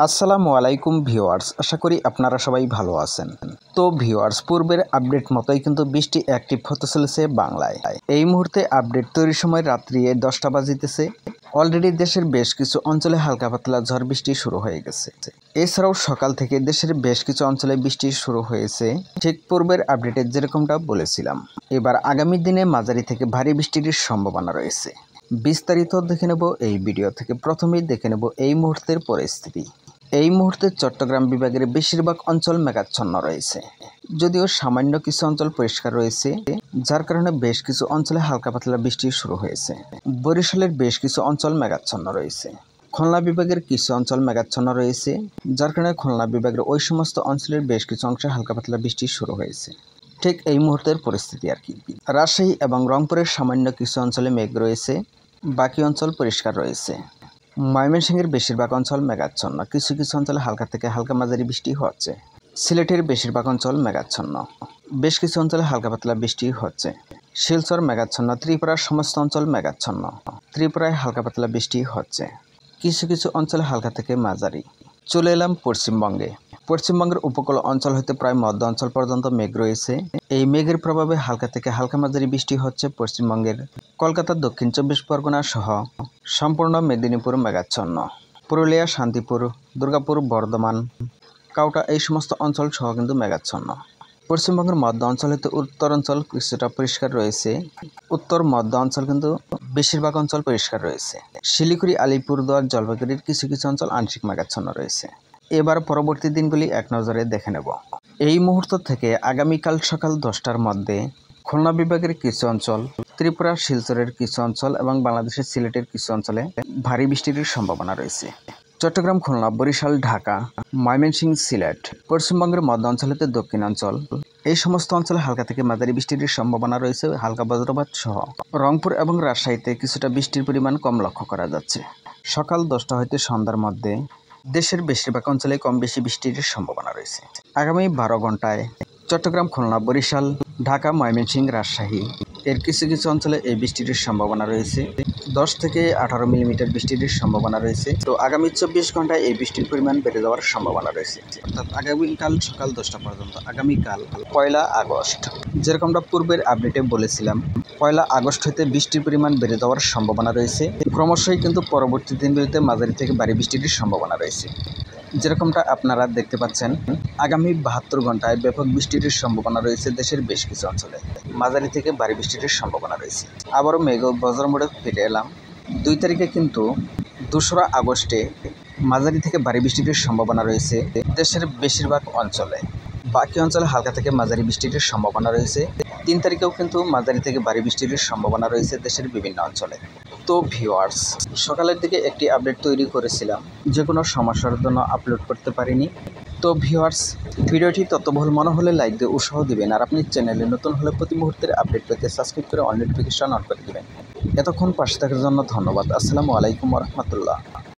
আসসালামু আলাইকুম ভিউয়ার্স, আশা করি আপনারা সবাই ভালো আছেন। তো ভিউয়ার্স, পূর্বের আপডেট মতোই কিন্তু বৃষ্টি অ্যাক্টিভ হতে চলেছে বাংলায়। এই মুহূর্তে আপডেট তৈরির সময় রাত্রি 10টা বাজিতেছে। অলরেডি দেশের বেশ কিছু অঞ্চলে হালকা পাতলা ঝড় বৃষ্টি শুরু হয়ে গেছে। এছাড়াও সকাল থেকে দেশের বেশ কিছু অঞ্চলে বৃষ্টি শুরু হয়েছে, ঠিক পূর্বের আপডেটে যেরকমটা বলেছিলাম। এবার আগামী দিনে মাঝারি থেকে ভারী বৃষ্টির সম্ভাবনা রয়েছে। বিস্তারিত দেখে নেব এই ভিডিও থেকে। প্রথমেই দেখে নেব এই মুহূর্তের পরিস্থিতি। এই মুহূর্তে চট্টগ্রাম বিভাগের বেশিরভাগ অঞ্চল মেঘাচ্ছন্ন রয়েছে, যদিও সামান্য কিছু অঞ্চল পরিষ্কার রয়েছে, যার কারণে বেশ কিছু অঞ্চলে হালকা পাতলা বৃষ্টি শুরু হয়েছে। বরিশালের বেশ কিছু অঞ্চল মেঘাচ্ছন্ন রয়েছে। খুলনা বিভাগের কিছু অঞ্চল মেঘাচ্ছন্ন রয়েছে, যার কারণে খুলনা বিভাগের ওই সমস্ত অঞ্চলের বেশ কিছু অংশে হালকা পাতলা বৃষ্টি শুরু হয়েছে। ঠিক এই মুহূর্তের পরিস্থিতি আর কি। রাজশাহী এবং রংপুরের সামান্য কিছু অঞ্চলে মেঘ রয়েছে, বাকি অঞ্চল পরিষ্কার রয়েছে। ময়মনসিংহের বেশিরভাগ অঞ্চল মেঘাচ্ছন্ন, কিছু কিছু অঞ্চলে হালকা থেকে হালকা মাঝারি বৃষ্টি হচ্ছে। সিলেটের বেশিরভাগ অঞ্চল মেঘাচ্ছন্ন, বেশ কিছু অঞ্চলে হালকা পাতলা বৃষ্টি হচ্ছে। শিলচর মেঘাচ্ছন্ন, ত্রিপুরার সমস্ত অঞ্চল মেঘাচ্ছন্ন, ত্রিপুরায় হালকা পাতলা বৃষ্টি হচ্ছে। কিছু কিছু অঞ্চলে হালকা থেকে মাঝারি। চলে এলাম পশ্চিমবঙ্গে। পশ্চিমবঙ্গের উপকূল অঞ্চল হতে প্রায় মধ্য অঞ্চল পর্যন্ত মেঘ রয়েছে। এই মেঘের প্রভাবে হালকা থেকে হালকা মাঝারি বৃষ্টি হচ্ছে পশ্চিমবঙ্গের। কলকাতা, দক্ষিণ 24 পরগনা সহ সম্পূর্ণ মেদিনীপুর মেঘাচ্ছন্ন। পুরুলিয়া, শান্তিপুর, দুর্গাপুর, বর্ধমান, কাউটা এই সমস্ত অঞ্চল সহ কিন্তু মেঘাচ্ছন্ন। পশ্চিমবঙ্গের মধ্য অঞ্চল হতে উত্তর অঞ্চল কিছুটা পরিষ্কার রয়েছে। উত্তর মধ্য অঞ্চল কিন্তু বেশিরভাগ অঞ্চল পরিষ্কার রয়েছে। শিলিগুড়ি, আলিপুরদুয়ার, জলপাইগুড়ির কিছু কিছু অঞ্চল আংশিক মেঘাচ্ছন্ন রয়েছে। এবার পরবর্তী দিনগুলি এক নজরে দেখে নেব। এই মুহূর্ত থেকে আগামীকাল সকাল 10টার মধ্যে খুলনা বিভাগের কিছু অঞ্চল, ত্রিপুরা, শিলচরের কিছু অঞ্চল এবং বাংলাদেশের সিলেটের কিছু অঞ্চলে ভারী বৃষ্টির সম্ভাবনা রয়েছে। চট্টগ্রাম, খুলনা, বরিশাল, ঢাকা, ময়মনসিংহ, সিলেট, পশ্চিমবঙ্গের মধ্য অঞ্চল হতে দক্ষিণাঞ্চল এই সমস্ত অঞ্চলে হালকা থেকে মাঝারি বৃষ্টির সম্ভাবনা রয়েছে, হালকা বজ্রপাত সহ। রংপুর এবং রাজশাহীতে কিছুটা বৃষ্টির পরিমাণ কম লক্ষ্য করা যাচ্ছে। সকাল 10টা হইতে সন্ধ্যার মধ্যে দেশের বেশিরভাগ অঞ্চলে কম বেশি বৃষ্টির সম্ভাবনা রয়েছে। আগামী 12 ঘন্টায় চট্টগ্রাম, খুলনা, বরিশাল, ঢাকা, ময়মনসিংহ, রাজশাহী এর কিছু কিছু অঞ্চলে এই বৃষ্টির সম্ভাবনা রয়েছে। 10 থেকে 18 মিলিমিটার বৃষ্টির সম্ভাবনা রয়েছে। তো আগামী 24 ঘন্টায় এই বৃষ্টির পরিমাণ বেড়ে যাওয়ার সম্ভাবনা রয়েছে, অর্থাৎ আগামীকাল সকাল 10টা পর্যন্ত। আগামীকাল 1 আগস্ট, যেরকমটা পূর্বের আপডেটে বলেছিলাম, 1 আগস্ট হতে বৃষ্টির পরিমাণ বেড়ে যাওয়ার সম্ভাবনা রয়েছে। ক্রমশই কিন্তু পরবর্তী দিনগুলিতে মাঝারি থেকে ভারী বৃষ্টির সম্ভাবনা রয়েছে। যেরকমটা আপনারা দেখতে পাচ্ছেন, আগামী 72 ঘন্টায় ব্যাপক বৃষ্টির সম্ভাবনা রয়েছে দেশের বেশ কিছু অঞ্চলে। মাঝারি থেকে ভারী বৃষ্টির সম্ভাবনা রয়েছে। আবারও মেঘ বজ্র মোড়ে ফিরে এলাম। 2 তারিখে কিন্তু 2রা আগস্টে মাঝারি থেকে ভারী বৃষ্টির সম্ভাবনা রয়েছে দেশের বেশিরভাগ অঞ্চলে। বাকি অঞ্চলে হালকা থেকে মাঝারি বৃষ্টির সম্ভাবনা রয়েছে। 3 তারিখেও কিন্তু মাঝারি থেকে ভারী বৃষ্টির সম্ভাবনা রয়েছে দেশের বিভিন্ন অঞ্চলে। তো ভিউয়ার্স, সকালের দিকে একটি আপডেট তৈরি করেছিলাম, যে কোনো সমস্যার জন্য আপলোড করতে পারিনি। তো ভিউয়ার্স, ভিডিওটি তথ্যবহুল মনে হলে লাইক দিয়ে উৎসাহ দিবেন, আর আপনি চ্যানেলে নতুন হলে প্রতি মুহূর্তের আপডেট পেতে সাবস্ক্রাইব করে অল নোটিফিকেশন অন করে দিবেন। এতক্ষণ পাশে থাকার জন্য ধন্যবাদ। আসসালামু আলাইকুম ওয়া রাহমাতুল্লাহ।